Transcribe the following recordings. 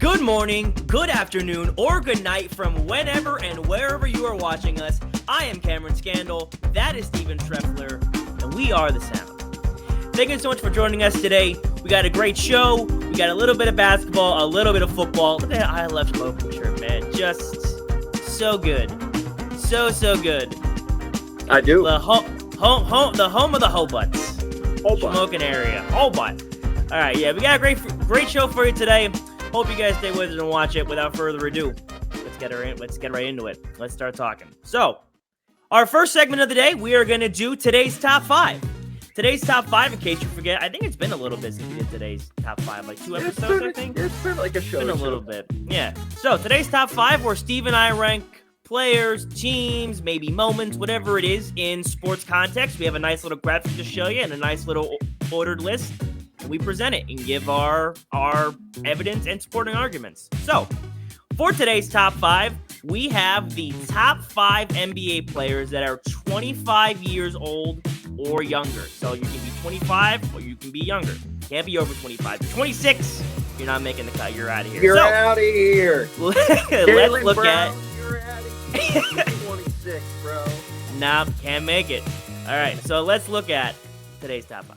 Good morning, good afternoon, or good night from whenever and wherever you are watching us. I am Cameron Scandal, that is Steven Treffler, and we are The Sound. Thank you so much for joining us today. We got a great show. We got a little bit of basketball, a little bit of football. Look at that I Love Smoking shirt, man. Just so good. So good. I do. The home of the Hobuts. Smoking area. Hobut. All right, yeah, we got a great show for you today. Hope you guys stay with us and watch it. Without further ado, let's get right into it. Let's start talking. So, our first segment of the day, we are going to do today's top 5. Today's top 5, in case you forget, I think it's been a little bit since we did today's top 5, like 2 episodes, I think. It's been like a show. It's been a little bit, yeah. So, today's top 5, where Steve and I rank players, teams, maybe moments, whatever it is, in sports context. We have a nice little graphic to show you and a nice little ordered list. We present it and give our evidence and supporting arguments. So, for today's top 5, we have the top 5 NBA players that are 25 years old or younger. So, you can be 25 or you can be younger. Can't be over 25. 26, you're not making the cut. You're out of here. You're out of here. Let's look at... You're out of here. 26, bro. Nah, can't make it. All right, so let's look at today's top 5.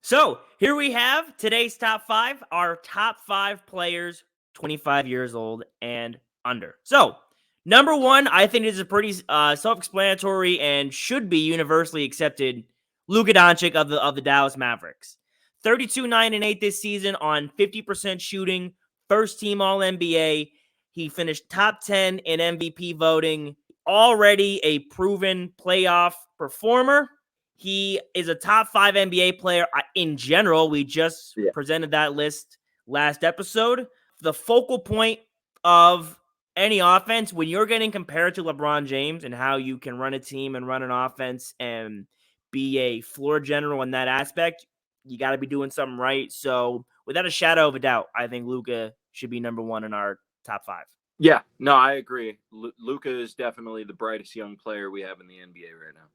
So, here we have today's top 5, our top 5 players 25 years old and under. So, number 1, I think is a pretty self-explanatory and should be universally accepted, Luka Doncic of the Dallas Mavericks. 32, 9, and 8 this season on 50% shooting, first team All-NBA. He finished top 10 in MVP voting, already a proven playoff performer. He is a top 5 NBA player in general. We just presented that list last episode. The focal point of any offense, when you're getting compared to LeBron James and how you can run a team and run an offense and be a floor general in that aspect, you got to be doing something right. So without a shadow of a doubt, I think Luka should be number 1 in our top 5. Yeah, no, I agree. Luka is definitely the brightest young player we have in the NBA right now.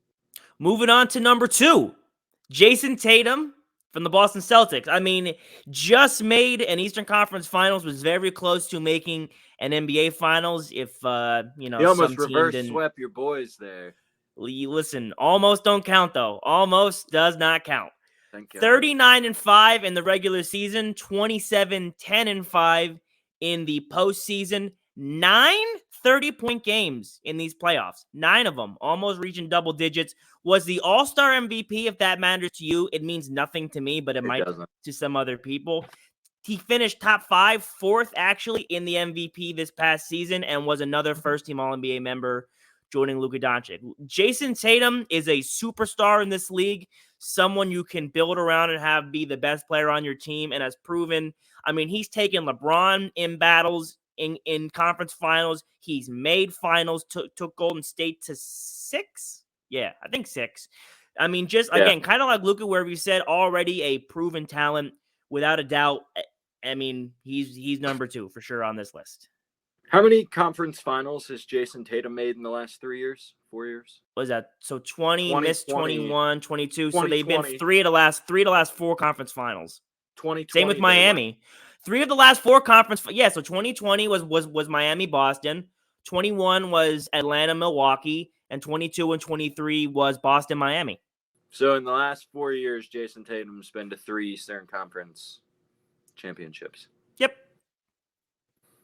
Moving on to number 2, Jayson Tatum from the Boston Celtics. I mean, just made an Eastern Conference Finals, was very close to making an NBA Finals. If you almost reverse swept your boys there. Listen, almost don't count though. Almost does not count. 39-5 in the regular season, 27, 10-5 in the postseason. 9 30-point games in these playoffs. 9 of them, almost reaching double digits. Was the All-Star MVP, if that matters to you? It means nothing to me, but it might to some other people. He finished top 5, 4th actually in the MVP this past season, and was another first-team All-NBA member, joining Luka Doncic. Jayson Tatum is a superstar in this league, someone you can build around and have be the best player on your team, and has proven, I mean, he's taken LeBron in battles, in conference finals. He's made finals, took Golden State to 6. Yeah, I think 6. I mean, again, kind of like Luka, where we said already a proven talent, without a doubt. I mean, he's number 2 for sure on this list. How many conference finals has Jayson Tatum made in the last 3 years? 4 years? What is that? So 20 missed 21, 22. So they've been 3 of the last 4 conference finals. 2020. Same with Miami. 3 of the last 4 conference. Yeah, so 2020 was Miami, Boston. 21 was Atlanta, Milwaukee. And 22 and 23 was Boston, Miami. So in the last 4 years, Jayson Tatum's been to 3 Eastern Conference championships. Yep.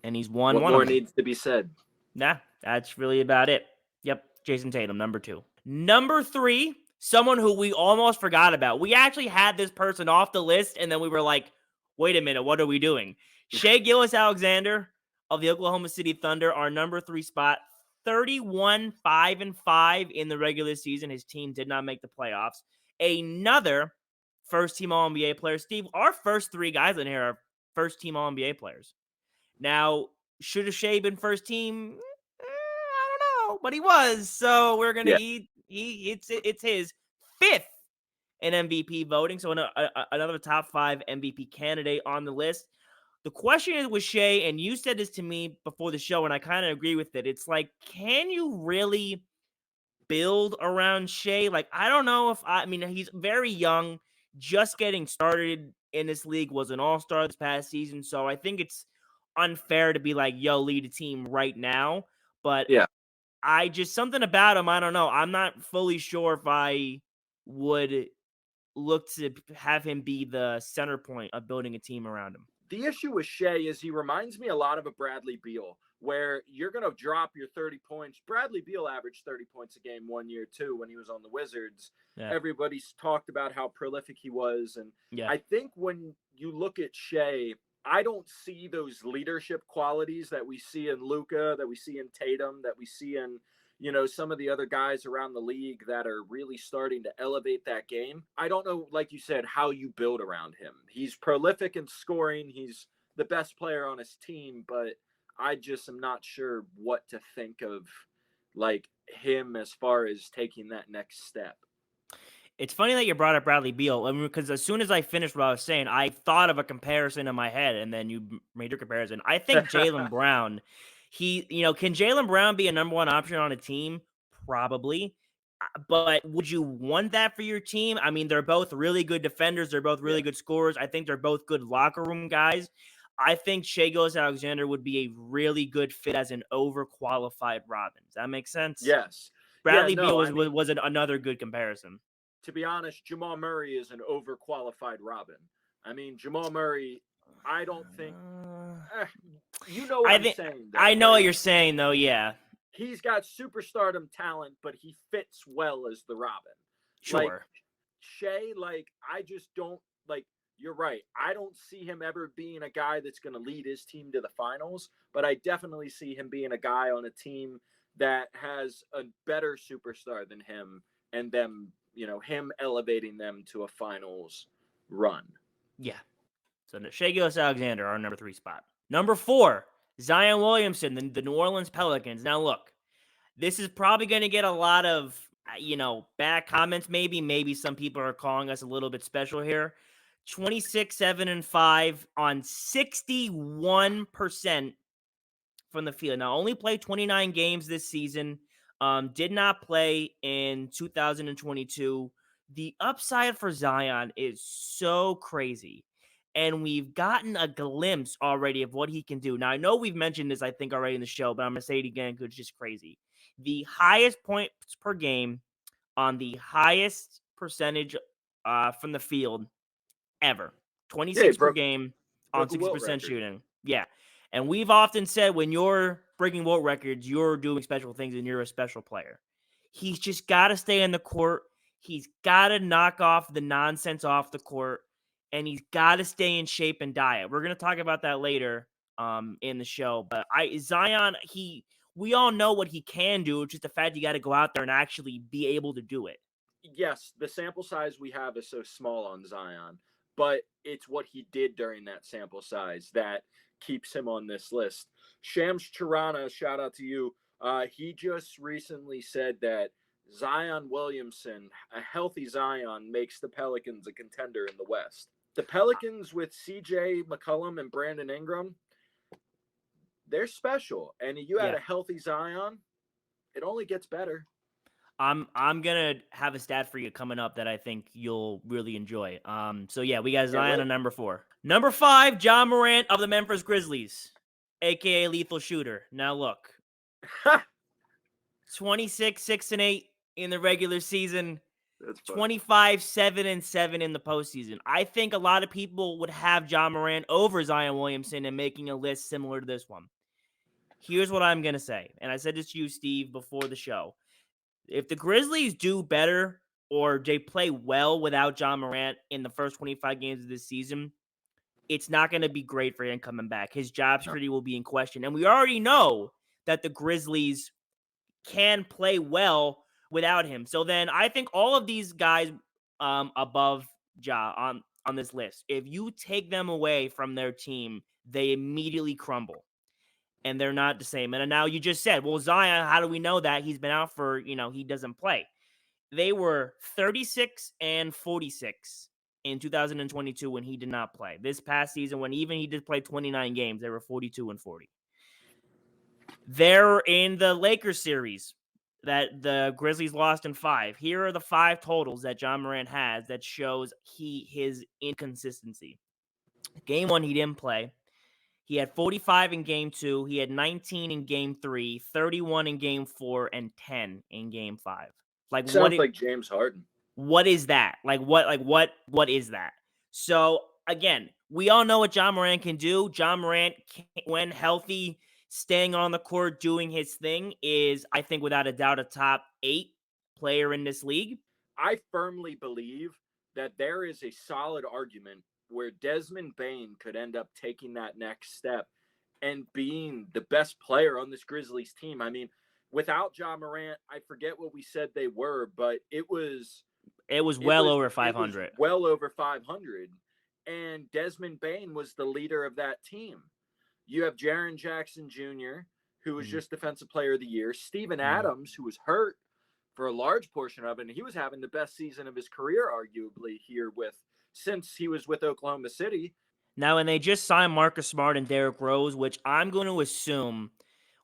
And he's won one. What more needs to be said? Nah, that's really about it. Yep, Jayson Tatum, number 2. Number 3, someone who we almost forgot about. We actually had this person off the list, and then we were like, wait a minute, what are we doing? Shay Gillis-Alexander of the Oklahoma City Thunder, our number 3 spot. 31, 5-5 in the regular season. His team did not make the playoffs. Another first-team All-NBA player. Steve, our first 3 guys in here are first-team All-NBA players. Now, should have Shay been first team? I don't know, but he was. So we're gonna it's his 5th in MVP voting. So another top 5 MVP candidate on the list. The question is with Shay, and you said this to me before the show, and I kind of agree with it. It's like, can you really build around Shay? Like, I don't know if I mean, he's very young, just getting started in this league, was an all-star this past season. So I think it's unfair to be like, yo, lead a team right now. But Yeah. something about him, I don't know. I'm not fully sure if I would look to have him be the center point of building a team around him. The issue with Shay is he reminds me a lot of a Bradley Beal, where you're going to drop your 30 points. Bradley Beal averaged 30 points a game 1 year, too, when he was on the Wizards. Yeah. Everybody's talked about how prolific he was. And Yeah. I think when you look at Shay, I don't see those leadership qualities that we see in Luka, that we see in Tatum, that we see in some of the other guys around the league that are really starting to elevate that game. I don't know, like you said, how you build around him. He's prolific in scoring. He's the best player on his team, but I just am not sure what to think of like him as far as taking that next step. It's funny that you brought up Bradley Beal, because as soon as I finished what I was saying, I thought of a comparison in my head, and then you made your comparison. I think Jaylen Brown, can Jaylen Brown be a number one option on a team? Probably. But would you want that for your team? I mean, they're both really good defenders. They're both really good scorers. I think they're both good locker room guys. I think Shai Gilgeous-Alexander would be a really good fit as an overqualified Robin. Does that make sense? Yes. Bradley Beal was another good comparison. To be honest, Jamal Murray is an overqualified Robin. I mean, Jamal Murray, I don't think you know what I'm saying. Though, I know what you're saying, though. Yeah, he's got superstardom talent, but he fits well as the Robin. Sure. Like, Shay, I just don't You're right. I don't see him ever being a guy that's going to lead his team to the finals, but I definitely see him being a guy on a team that has a better superstar than him, and them, him elevating them to a finals run. Yeah. So Shai Gilgeous-Alexander, our number 3 spot. Number 4, Zion Williamson, the New Orleans Pelicans. Now, look, this is probably going to get a lot of, bad comments. Maybe some people are calling us a little bit special here. 26, 7, and 5 on 61% from the field. Now, only played 29 games this season. Did not play in 2022. The upside for Zion is so crazy. And we've gotten a glimpse already of what he can do. Now, I know we've mentioned this, I think, already in the show, but I'm going to say it again because it's just crazy. The highest points per game on the highest percentage from the field ever. 26 per game on 60% shooting. Yeah. And we've often said when you're breaking Wilt records, you're doing special things and you're a special player. He's just got to stay in the court. He's got to knock off the nonsense off the court. And he's got to stay in shape and diet. We're going to talk about that later in the show. But Zion, we all know what he can do. It's just the fact you got to go out there and actually be able to do it. Yes, the sample size we have is so small on Zion, but it's what he did during that sample size that keeps him on this list. Shams Charana, shout out to you. He just recently said that Zion Williamson, a healthy Zion, makes the Pelicans a contender in the West. The Pelicans with CJ McCollum and Brandon Ingram, they're special. And you had a healthy Zion, it only gets better. I'm gonna have a stat for you coming up that I think you'll really enjoy. So yeah, we got Zion on number 4. Number 5, Ja Morant of the Memphis Grizzlies, aka Lethal Shooter. Now look, 26, 6, and 8 in the regular season. 25, 7, and 7 in the postseason. I think a lot of people would have Ja Morant over Zion Williamson and making a list similar to this one. Here's what I'm gonna say, and I said this to you, Steve, before the show. If the Grizzlies do better or they play well without Ja Morant in the first 25 games of this season, it's not going to be great for him coming back. His job security will be in question. And we already know that the Grizzlies can play well without him. So then I think all of these guys above Ja on this list, if you take them away from their team, they immediately crumble. And they're not the same. And now you just said, well, Zion, how do we know that? He's been out for, he doesn't play. They were 36 and 46 in 2022 when he did not play. This past season, when even he did play 29 games, they were 42 and 40. They're in the Lakers series that the Grizzlies lost in 5. Here are the 5 totals that Ja Morant has that shows his inconsistency. Game 1, he didn't play. He had 45 in game 2. He had 19 in game 3, 31 in game 4, and 10 in game 5. Like Sounds like James Harden. what is that? What is that? So again, we all know what John Morant can do. John Morant, when healthy, staying on the court, doing his thing, is, I think, without a doubt, a top 8 player in this league. I firmly believe that there is a solid argument where Desmond Bane could end up taking that next step and being the best player on this Grizzlies team. I mean, without John Morant, I forget what we said they were, but it was well over 500. Well over 500. And Desmond Bane was the leader of that team. You have Jaren Jackson Jr., who was just Defensive Player of the Year. Steven Adams, who was hurt for a large portion of it, and he was having the best season of his career, arguably, since he was with Oklahoma City. Now, and they just signed Marcus Smart and Derrick Rose, which I'm going to assume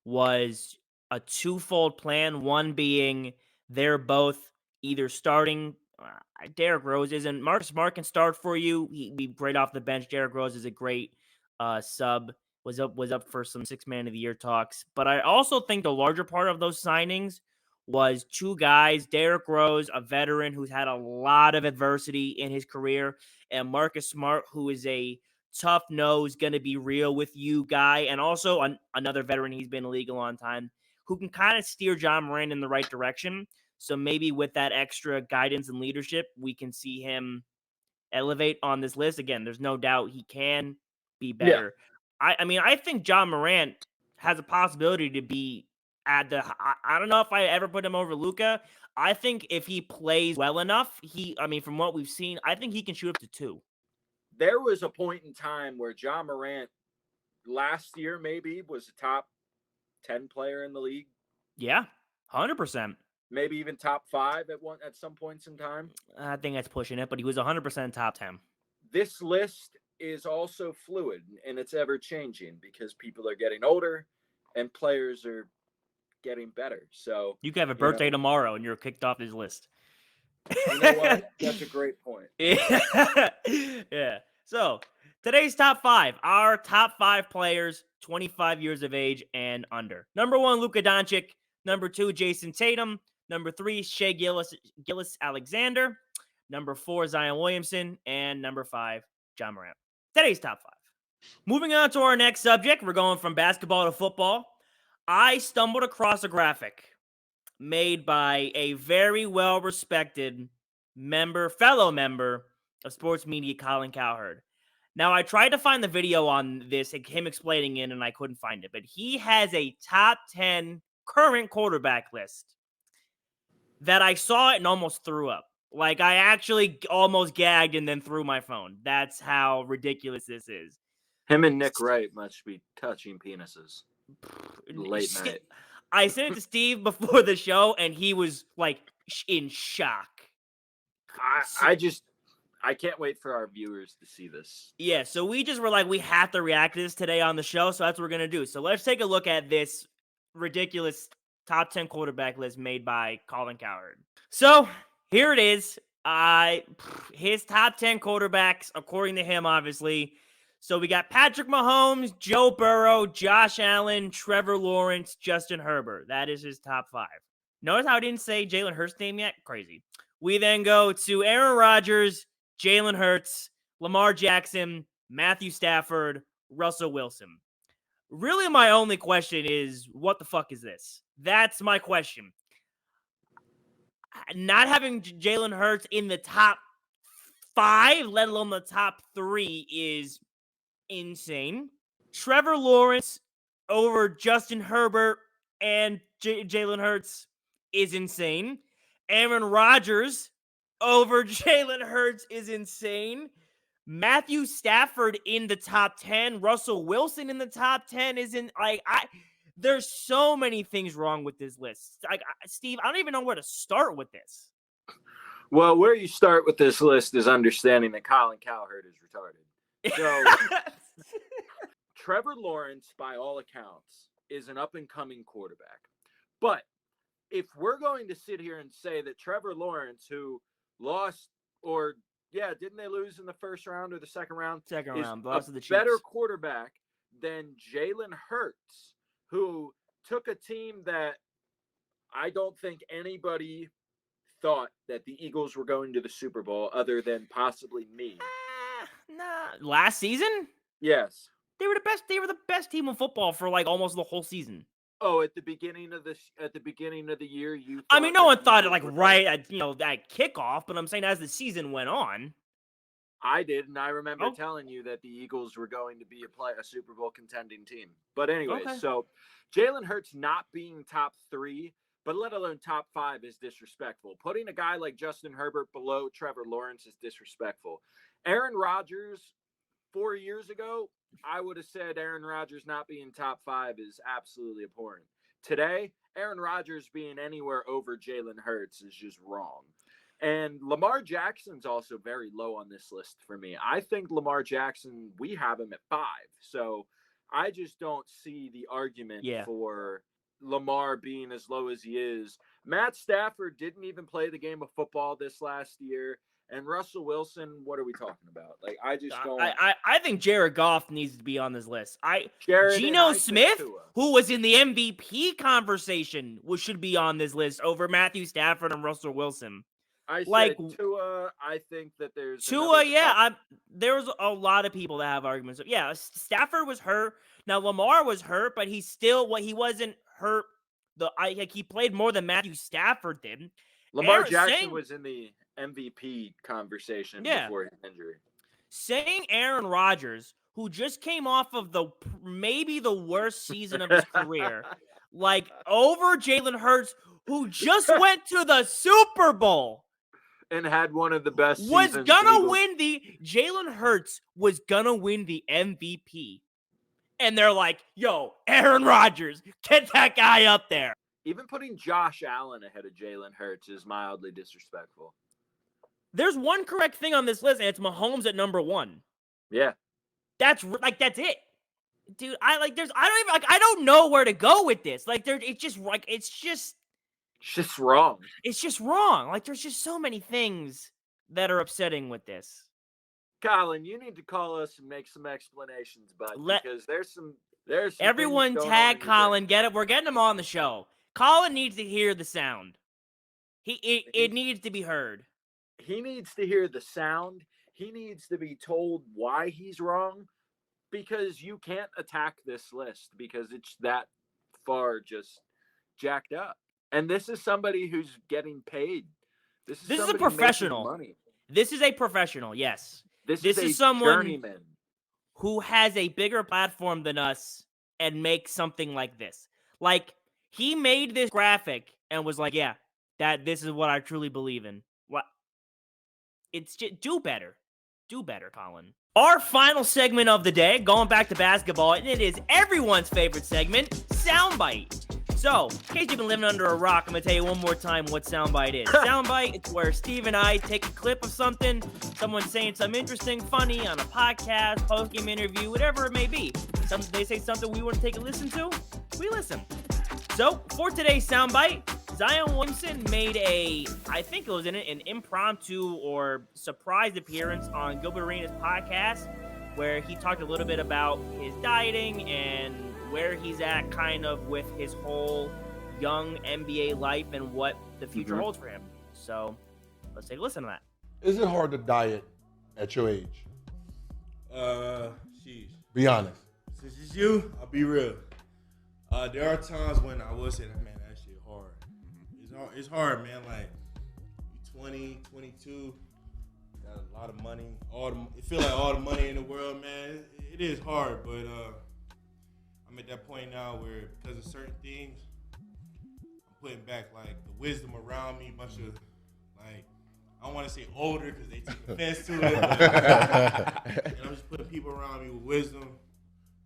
was a twofold plan. One being they're both either starting. Derrick Rose isn't. Marcus Smart can start for you. He'd be great off the bench. Derrick Rose is a great sub. Was up for some 6 Man of the Year talks. But I also think the larger part of those signings was 2 guys, Derrick Rose, a veteran who's had a lot of adversity in his career, and Marcus Smart, who is a tough nose, going to be real with you guy, and also another veteran. He's been in the league a long time, who can kind of steer John Morant in the right direction. So maybe with that extra guidance and leadership, we can see him elevate on this list. Again, there's no doubt he can be better. Yeah. I mean, I think John Morant has a possibility to be at the. I don't know if I ever put him over Luka. I think if he plays well enough, from what we've seen, I think he can shoot up to 2. There was a point in time where John Morant last year maybe was a top 10 player in the league. Yeah, 100%. Maybe even top 5 at some points in time. I think that's pushing it, but he was 100% top 10. This list is also fluid, and it's ever changing because people are getting older and players are getting better. So you could have a birthday tomorrow and you're kicked off his list. You know what? That's a great point. Yeah. So today's top 5, our top 5 players, 25 years of age and under. Number 1, Luka Doncic. Number 2, Jayson Tatum. Number 3, Shay Gillis Alexander. Number 4, Zion Williamson. And number 5, John Morant. Today's top 5. Moving on to our next subject, we're going from basketball to football. I stumbled across a graphic made by a very well-respected fellow member of sports media, Colin Cowherd. Now, I tried to find the video on this, him explaining it, and I couldn't find it. But he has a top 10 current quarterback list that I saw it and almost threw up. Like, I actually almost gagged and then threw my phone. That's how ridiculous this is. Him and Nick Wright must be touching penises late night. I sent it to Steve before the show, and he was, like, in shock. I can't wait for our viewers to see this. Yeah, so we just were like, we have to react to this today on the show, so that's what we're going to do. So let's take a look at this ridiculous top 10 quarterback list made by Colin Cowherd. So here it is. His top 10 quarterbacks, according to him, obviously. So we got Patrick Mahomes, Joe Burrow, Josh Allen, Trevor Lawrence, Justin Herbert. That is his top 5. Notice how I didn't say Jalen Hurts' name yet? Crazy. We then go to Aaron Rodgers, Jalen Hurts, Lamar Jackson, Matthew Stafford, Russell Wilson. Really, my only question is, what the fuck is this? That's my question. Not having Jalen Hurts in the top 5, let alone the top 3, is insane. Trevor Lawrence over Justin Herbert and Jalen Hurts is insane. Aaron Rodgers over Jalen Hurts is insane. Matthew Stafford in the top 10. Russell Wilson in the top 10 isn't like there's so many things wrong with this list. Like, Steve, I don't even know where to start with this. Well, where you start with this list is understanding that Colin Cowherd is retarded. So Trevor Lawrence, by all accounts, is an up-and-coming quarterback. But if we're going to sit here and say that Trevor Lawrence, who lost, didn't they lose in the first round or the second round? Second round, lost to the Chiefs, better quarterback than Jalen Hurts, who took a team that I don't think anybody thought that the Eagles were going to the Super Bowl other than possibly me. Nah. Last season? Yes. They were the best. They were the best team in football for like almost the whole season. Oh, at the beginning of the year, you. I mean, no that one the thought it Eagles like were right at that kickoff, but I'm saying as the season went on. I did, and I remember Oh, telling you that the Eagles were going to be a Super Bowl contending team. But anyways, okay. so Jalen Hurts not being top 3, but let alone top 5 is disrespectful. Putting a guy like Justin Herbert below Trevor Lawrence is disrespectful. Aaron Rodgers, 4 years ago, I would have said Aaron Rodgers not being top 5 is absolutely abhorrent. Today, Aaron Rodgers being anywhere over Jalen Hurts is just wrong. And Lamar Jackson's also very low on this list for me. I think Lamar Jackson, we have him at 5. So I just don't see the argument for Lamar being as low as he is. Matt Stafford didn't even play the game of football this last year. And Russell Wilson, what are we talking about? Like, I just don't. I think Jared Goff needs to be on this list. Jared Geno Smith, who was in the MVP conversation, should be on this list over Matthew Stafford and Russell Wilson. I said Tua. I think that there's Tua. There was a lot of people that have arguments. Yeah, Stafford was hurt. Now Lamar was hurt, but he wasn't hurt. He played more than Matthew Stafford did. Lamar Jackson was in the MVP conversation before his injury. Saying Aaron Rodgers, who just came off of maybe the worst season of his career, like over Jalen Hurts, who just went to the Super Bowl and had one of the best Jalen Hurts was gonna win the MVP. And they're like, yo, Aaron Rodgers, get that guy up there. Even putting Josh Allen ahead of Jalen Hurts is mildly disrespectful. There's one correct thing on this list, and it's Mahomes at number 1. Yeah. That's it. Dude, I don't know where to go with this. It's just wrong. It's just wrong. Like, there's just so many things that are upsetting with this. Colin, you need to call us and make some explanations, bud, because there's some everyone tag Colin. Get it? We're getting him on the show. Colin needs to hear the sound. It needs to be heard. He needs to hear the sound. He needs to be told why he's wrong, because you can't attack this list because it's that far just jacked up. And this is somebody who's getting paid. This is a professional. Money. This is a professional, yes. This is someone journeyman who has a bigger platform than us and makes something like this. Like, he made this graphic and was like, yeah, this is what I truly believe in. What? It's just do better. Do better, Colin. Our final segment of the day, going back to basketball, and it is everyone's favorite segment, Soundbite. So, in case you've been living under a rock, I'm going to tell you one more time what Soundbite is. Soundbite, it's where Steve and I take a clip of something, someone saying something interesting, funny, on a podcast, post-game interview, whatever it may be. They say something we want to take a listen to, we listen. So, for today's Soundbite, Zion Williamson made I think it was an impromptu or surprise appearance on Gilbert Arenas' podcast, where he talked a little bit about his dieting and where he's at kind of with his whole young NBA life and what the future holds for him. So let's take a listen to that. Is it hard to diet at your age? Sheesh. Be honest. Since it's you, I'll be real. There are times when I will say that, man, that shit hard. It's hard, man. Like, you 20, 22, got a lot of money. It feel like all the money in the world, man. It is hard, but I'm at that point now where, because of certain things, I'm putting back, like, the wisdom around me, bunch of, like, I don't want to say older because they take offense to it, but, and I'm just putting people around me with wisdom,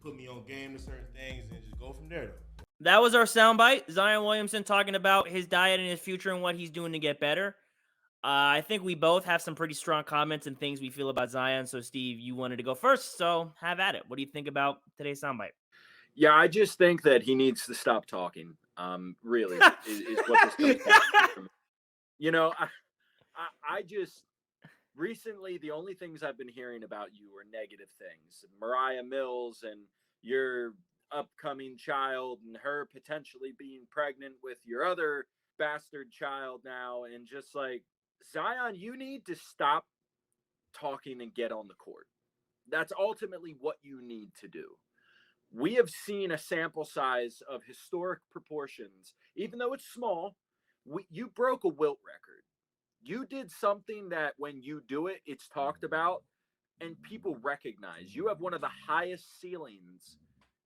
put me on game to certain things, and just go from there, though. That was our soundbite. Zion Williamson talking about his diet and his future and what he's doing to get better. I think we both have some pretty strong comments and things we feel about Zion. So, Steve, you wanted to go first, so have at it. What do you think about today's soundbite? Yeah, I just think that he needs to stop talking. Really, is what this comes down to. You know, I just recently the only things I've been hearing about you are negative things. Mariah Mills and your upcoming child and her potentially being pregnant with your other bastard child now, and just like, Zion, you need to stop talking and get on the court. That's ultimately what you need to do. We have seen a sample size of historic proportions, even though it's small. You broke a wilt record. You did something that when you do it, it's talked about and people recognize. You have one of the highest ceilings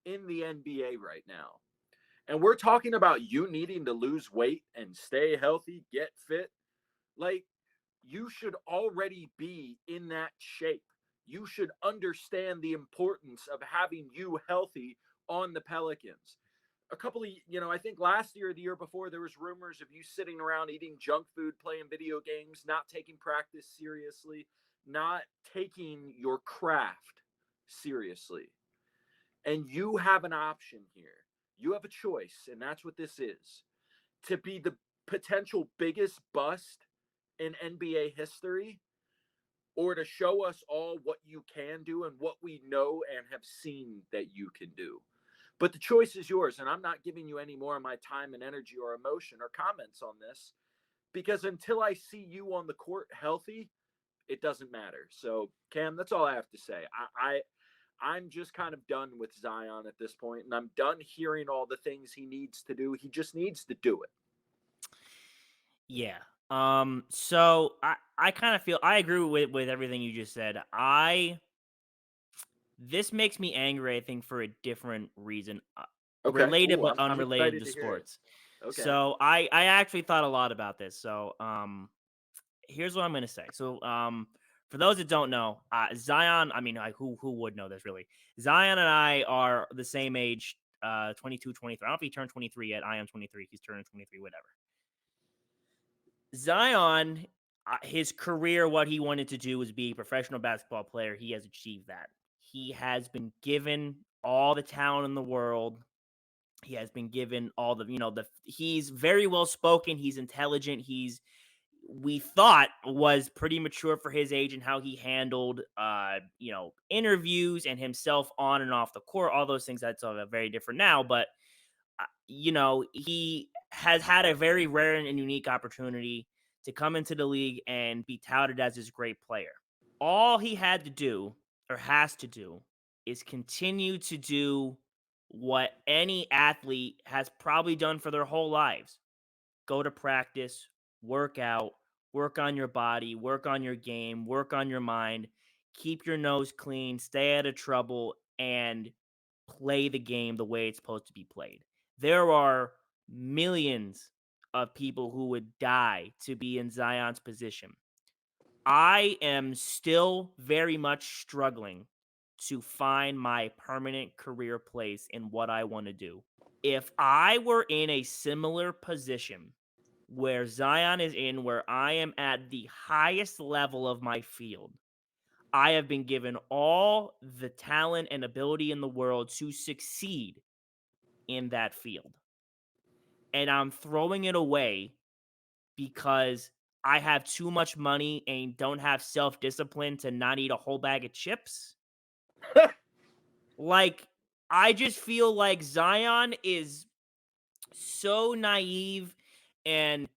in the NBA right now. And we're talking about you needing to lose weight and stay healthy, get fit. Like, you should already be in that shape. You should understand the importance of having you healthy on the Pelicans. A couple of, I think last year or the year before, there was rumors of you sitting around eating junk food, playing video games, not taking practice seriously, not taking your craft seriously. And you have an option here. You have a choice, and that's what this is. To be the potential biggest bust in NBA history, or to show us all what you can do and what we know and have seen that you can do. But the choice is yours, and I'm not giving you any more of my time and energy or emotion or comments on this, because until I see you on the court healthy, it doesn't matter. So, Cam, that's all I have to say. I'm just kind of done with Zion at this point, and I'm done hearing all the things he needs to do. He just needs to do it. Yeah. So I kind of feel I agree with everything you just said. This makes me angry, I think, for a different reason. Okay, Related cool. but I'm unrelated excited to to hear it. sports. Okay. So I actually thought a lot about this. So here's what I'm gonna say. So for those that don't know, Zion, I mean, who would know this really? Zion and I are the same age, 22, 23. I don't know if he turned 23 yet. I am 23. He's turning 23, whatever. Zion, his career, what he wanted to do was be a professional basketball player. He has achieved that. He has been given all the talent in the world. He has been given all he's very well spoken. He's intelligent. We thought was pretty mature for his age and how he handled, interviews and himself on and off the court, all those things. That's very different now, but he has had a very rare and unique opportunity to come into the league and be touted as this great player. All he had to do, or has to do, is continue to do what any athlete has probably done for their whole lives. Go to practice, work out, work on your body, work on your game, work on your mind, keep your nose clean, stay out of trouble, and play the game the way it's supposed to be played. There are millions of people who would die to be in Zion's position. I am still very much struggling to find my permanent career place in what I want to do. If I were in a similar position where Zion is in, where I am at the highest level of my field, I have been given all the talent and ability in the world to succeed in that field. And I'm throwing it away because I have too much money and don't have self-discipline to not eat a whole bag of chips. Like, I just feel like Zion is so naive and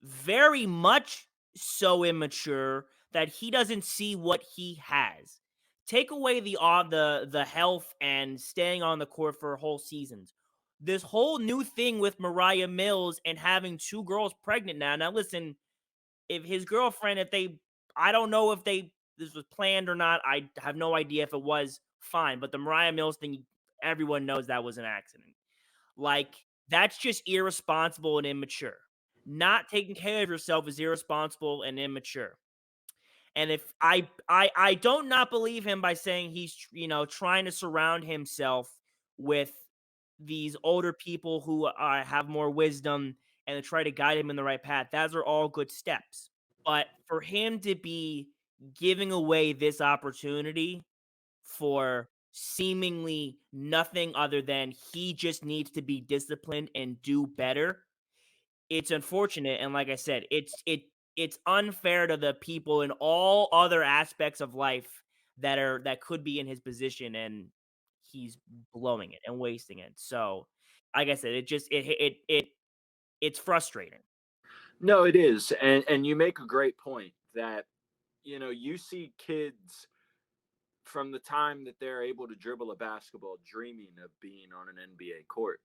very much so immature that he doesn't see what he has. Take away the health and staying on the court for whole seasons. This whole new thing with Mariah Mills and having 2 girls pregnant now. Now listen, if his girlfriend, I don't know if this was planned or not. I have no idea if it was, fine. But the Mariah Mills thing, everyone knows that was an accident. Like, that's just irresponsible and immature. Not taking care of yourself is irresponsible and immature. And if I don't not believe him by saying he's trying to surround himself with these older people who have more wisdom and to try to guide him in the right path. Those are all good steps. But for him to be giving away this opportunity for seemingly nothing other than he just needs to be disciplined and do better, it's unfortunate. And like I said, it's unfair to the people in all other aspects of life that could be in his position, and he's blowing it and wasting it. So, like I said, it's frustrating. No, it is. And you make a great point that, you see kids from the time that they're able to dribble a basketball dreaming of being on an NBA court.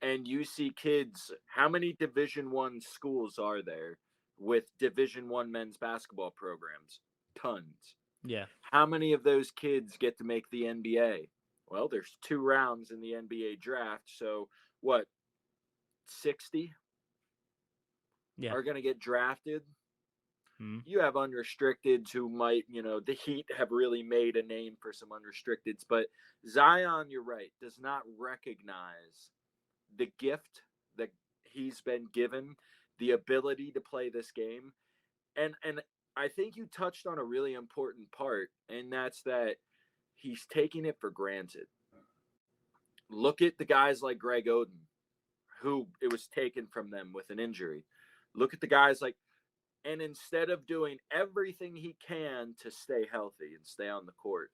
And you see kids, how many Division I schools are there with Division I men's basketball programs? Tons. Yeah. How many of those kids get to make the NBA? Well, there's 2 rounds in the NBA draft. So what, 60 are going to get drafted? You have unrestricteds who might, the Heat have really made a name for some unrestricteds. But Zion, you're right, does not recognize the gift that he's been given, the ability to play this game. And I think you touched on a really important part, and that's that he's taking it for granted. Look at the guys like Greg Oden, who it was taken from them with an injury. Look at the guys like, and instead of doing everything he can to stay healthy and stay on the court,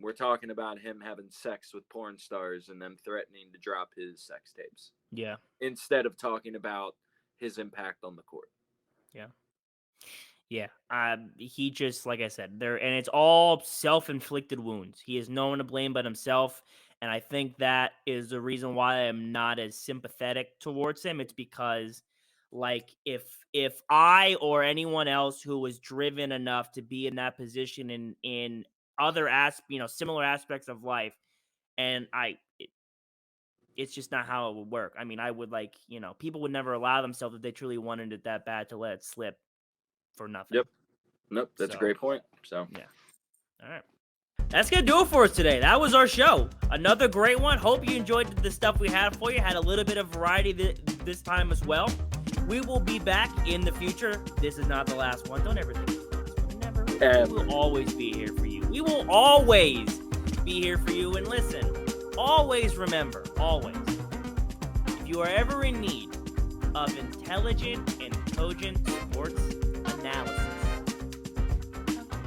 we're talking about him having sex with porn stars and them threatening to drop his sex tapes. Yeah. Instead of talking about his impact on the court. Yeah. Yeah. He just, like I said, and it's all self-inflicted wounds. He has no one to blame but himself. And I think that is the reason why I'm not as sympathetic towards him. It's because, like, if I or anyone else who was driven enough to be in that position in other similar aspects of life, and it's just not how it would work. I mean, I would people would never allow themselves, if they truly wanted it that bad, to let it slip for nothing. Yep. Nope. That's a great point. So yeah. All right. That's going to do it for us today. That was our show. Another great one. Hope you enjoyed the stuff we had for you. Had a little bit of variety this time as well. We will be back in the future. This is not the last one. Don't ever think it's the last one. Never. We will always be here for you. We will always be here for you. And listen, always remember, always, if you are ever in need of intelligent and cogent sports analysis,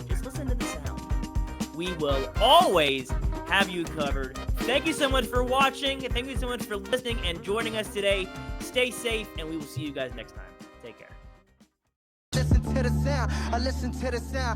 just listen to the sound. We will always have you covered. Thank you so much for watching. Thank you so much for listening and joining us today. Stay safe, and we will see you guys next time. Take care. Listen to the sound. I listen to the sound.